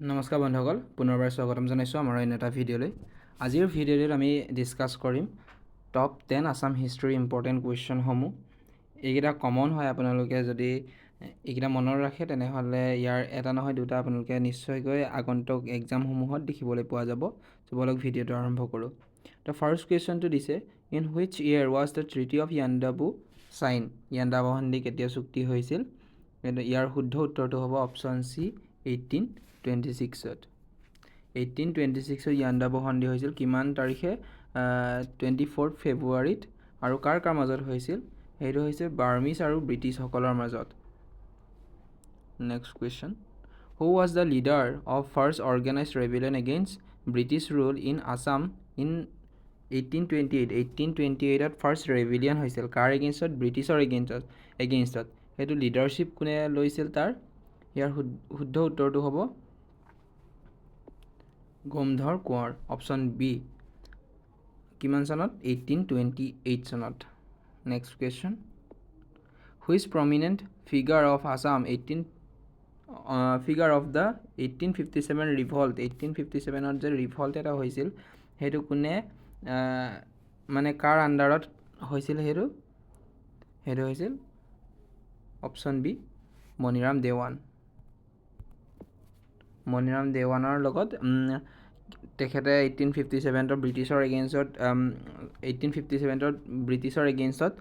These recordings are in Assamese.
নমস্কাৰ বন্ধুসকল, পুনৰবাৰ স্বাগতম জনাইছোঁ আমাৰ অন্য এটা ভিডিঅ'লৈ। আজিৰ ভিডিঅ'টোত আমি ডিছকাছ কৰিম টপ 10 আছাম হিষ্ট্ৰী ইম্পৰ্টেণ্ট কুৱেশ্যনসমূহ। এইকেইটা কমন হয়, আপোনালোকে যদি এইকেইটা মনত ৰাখে তেনেহ'লে ইয়াৰ এটা নহয় দুটা আপোনালোকে নিশ্চয়কৈ আগন্তুক এক্সামসমূহত দেখিবলৈ পোৱা যাব। বলক ভিডিঅ'টো আৰম্ভ কৰোঁ। দ্য ফাৰ্ষ্ট কুৱেশ্যনটো দিছে, in which year was the treaty of Yandabo sign? Yandabo সন্ধি কেতিয়া চুক্তি হৈছিল? ইয়াৰ শুদ্ধ উত্তৰটো হ'ব অপশ্যন চি, 1826ত। 1826ত য়াণ্ডাবু সন্ধি হৈছিল। কিমান তাৰিখে? 24 ফেব্ৰুৱাৰীত। আৰু কাৰ মাজত হৈছিল? সেইটো হৈছে বাৰ্মিজ আৰু ব্ৰিটিছসকলৰ মাজত। Next question, who was the leader of first organised rebellion against British rule in Assam in 1828? 1828ত ফাৰ্ষ্ট ৰেবেলিয়ন হৈছিল। কাৰ এগেইনষ্টত? ব্ৰিটিছৰ এগেইনষ্টত। সেইটো লিডাৰশ্বিপ কোনে লৈছিল তাৰ? ইয়াৰ শুদ্ধ উত্তৰটো হ'ব গোমধৰ কোঁৱৰ, অপশ্যন বি। কিমান চনত? 1828 চনত। Next question, which prominent figure of Assam figure of the 1857 revolt? 1857ত যে ৰিভল্ট এটা হৈছিল, সেইটো কোনে মানে কাৰ আণ্ডাৰত হৈছিল? সেইটো হৈছিল অপশ্যন বি, মণিৰাম দেৱান। মণিৰাম দেৱানৰ লগত তেখেতে 1857ত ব্ৰিটিছৰ এগেইনষ্টত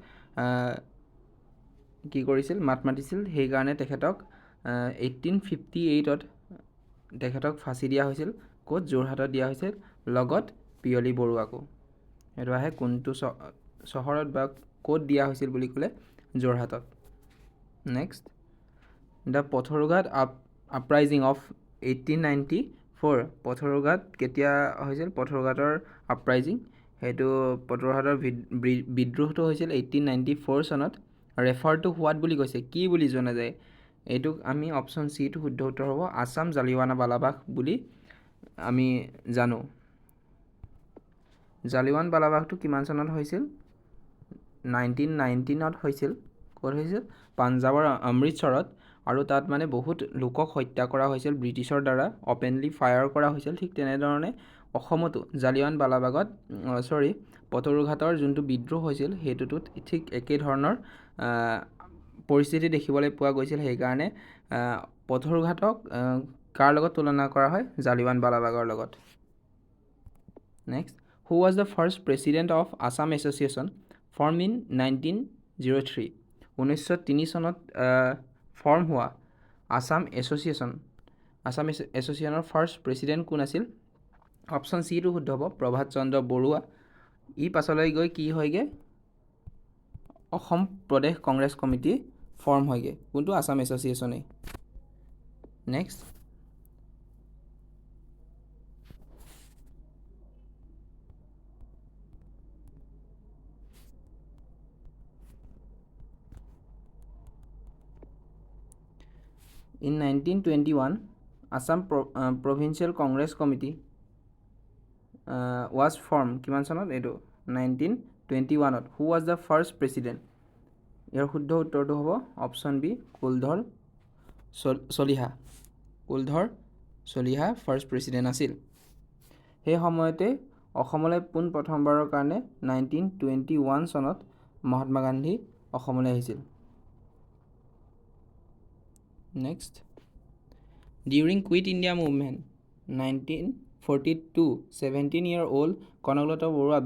কি কৰিছিল? মাত মাতিছিল। সেইকাৰণে তেখেতক 1858ত তেখেতক ফাঁচি দিয়া হৈছিল। ক'ত? যোৰহাটত দিয়া হৈছিল, লগত পিয়লি বৰুৱাকো। সেইটো আহে কোনটো চহৰত বা ক'ত দিয়া হৈছিল বুলি ক'লে? যোৰহাটত। Next, the Patharughat uprising of 1894। Patharughat কেতিয়া হৈছিল? পথৰুঘাটৰ আপৰাইজিং, সেইটো পথৰুঘাটৰ বিদ্ৰোহটো হৈছিল 1894 চনত। ৰেফাৰ টু হোৱাট বুলি কৈছে, কি বুলি জনা যায়? এইটোক আমি অপশ্যন চিটো শুদ্ধ উত্তৰ হ'ব আছাম জালিৱানাৱালাবাগ বুলি আমি জানো। জালিৱানৱালাবাগটো কিমান চনত হৈছিল? 1919ত হৈছিল। ক'ত হৈছিল? পাঞ্জাৱৰ অমৃতসৰত। আৰু তাত মানে বহুত লোকক হত্যা কৰা হৈছিল ব্ৰিটিছৰ দ্বাৰা, অপেনলি ফায়াৰ কৰা হৈছিল। ঠিক তেনেধৰণে অসমতো জালিৱানৱালাবাগত পথৰুঘাটৰ যোনটো বিদ্ৰোহ হৈছিল, সেইটোতো ঠিক একেই ধৰণৰ পৰিস্থিতি দেখিবলৈ পোৱা গৈছিল। সেইকাৰণে পথৰুঘাটক কাৰ লগত তুলনা কৰা হয়? জালিৱানৱালাবাগৰ লগত। Next, who was the first president of Assam association form in 1903? 1903 চনত ফৰ্ম হোৱা আছাম এছ'চিয়েশ্যনৰ ফাৰ্ষ্ট প্ৰেছিডেণ্ট কোন আছিল? অপশ্যন চিটো শুদ্ধ হ'ব প্ৰভাত চন্দ্ৰ বৰুৱা। ই পাছলৈ গৈ কি হয়গৈ? অসম প্ৰদেশ কংগ্ৰেছ কমিটি ফৰ্ম হয়গৈ। কোনটো? আছাম এছ'চিয়েশ্যনেই। Next, in 1921 Assam Provincial Congress Committee was formed. কিমান চনত? এইটো 1921ত। Who was the first president? ইয়াৰ শুদ্ধ উত্তৰটো হ'ব option B, Kuladhar Chaliha first president আছিল। সেই সময়তে অসমলৈ প্ৰথমবাৰৰ কাৰণে 1921 চনত মহাত্মা গান্ধী অসমলৈ আহিছিল। Next, during Quit India Movement 1942, 17-year-old Kanaklata Barua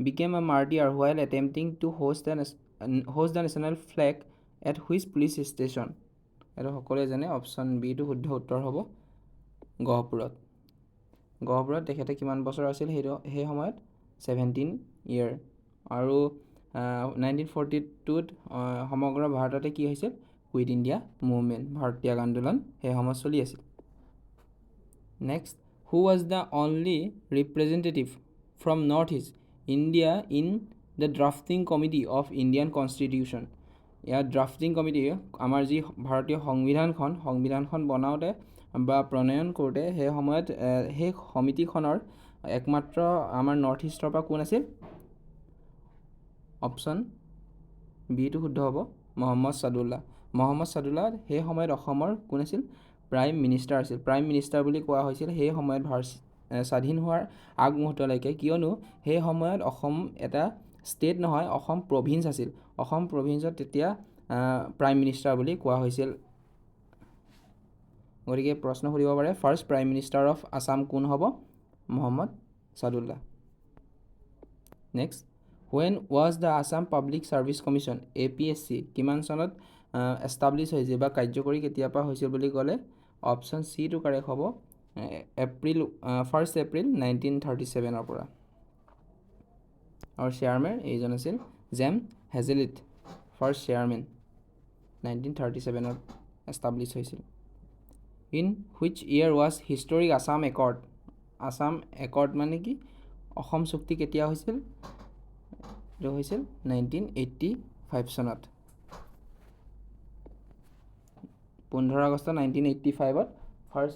became a martyr while attempting to host the national flag at which police station? এইটো সকলোৱে জানে, অপশ্যন বিটো শুদ্ধ উত্তৰ হ'ব গহপুৰত। তেখেতে কিমান বছৰ আছিল সেই সময়ত? 17 year। আৰু 1942ত সমগ্ৰ ভাৰততে কি হৈছিল? কুইট ইণ্ডিয়া মুভমেণ্ট, ভাৰত ত্যাগ আন্দোলন সেই সময়ত চলি আছিল। Next, who was the only representative from north east India in the drafting committee of Indian constitution? ইয়াত ড্ৰাফটিং কমিটি, আমাৰ যি ভাৰতীয় সংবিধানখন বনাওঁতে বা প্ৰণয়ন কৰোঁতে সেই সময়ত সেই সমিতিখনৰ একমাত্ৰ আমাৰ নৰ্থ ইষ্টৰ পৰা কোন আছিল? অপশ্যন বিটো শুদ্ধ হ'ব মহম্মদ ছাদুল্লাহ। সেই সময়ত অসমৰ কোন আছিল? প্ৰাইম মিনিষ্টাৰ আছিল। প্ৰাইম মিনিষ্টাৰ বুলি কোৱা হৈছিল সেই সময়ত স্বাধীন হোৱাৰ আগমুহূৰ্তলৈকে, কিয়নো সেই সময়ত অসম এটা ষ্টেট নহয়, অসম প্ৰভিন্স আছিল। অসম প্ৰভিন্সত তেতিয়া প্ৰাইম মিনিষ্টাৰ বুলি কোৱা হৈছিল। গতিকে প্ৰশ্ন সুধিব পাৰে, first prime minister of Assam কোন হ'ব? Mohammed Saadulla. Next, when was the Assam public service commission APSC কিমান চনত এষ্টাব্লিছ হৈছিল বা কাৰ্যকৰী কেতিয়াৰ পৰা হৈছিল বুলি ক'লে অপশ্যন চিটো কাৰেক্ট হ'ব, 1 এপ্ৰিল 1937 পৰা। আৰু চেয়াৰমেন এইজন আছিল জেম হেজেলিট, ফাৰ্ষ্ট চেয়াৰমেন 1937 এষ্টাব্লিছ হৈছিল। In which year was historic Assam accord? Assam accord মানে কি? অসম চুক্তি কেতিয়া হৈছিল? এইটো হৈছিল 1985 চনত। 15 আগষ্ট 1985 ফাৰ্ষ্ট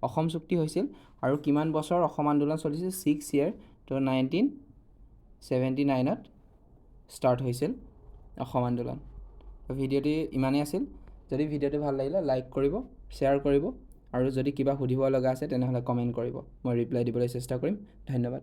অসম চুক্তি হৈছিল। আৰু কিমান বছৰ অসম আন্দোলন চলিছিল? 6 year, তো 1979 ষ্টাৰ্ট হৈছিল অসম আন্দোলন। ভিডিঅ'টি ইমানেই আছিল। যদি ভিডিঅ'টি ভাল লাগিলে লাইক কৰিব, শ্বেয়াৰ কৰিব, আৰু যদি কিবা সুধিব লগা আছে তেনেহ'লে কমেণ্ট কৰিব, মই ৰিপ্লাই দিবলৈ চেষ্টা কৰিম। ধন্যবাদ।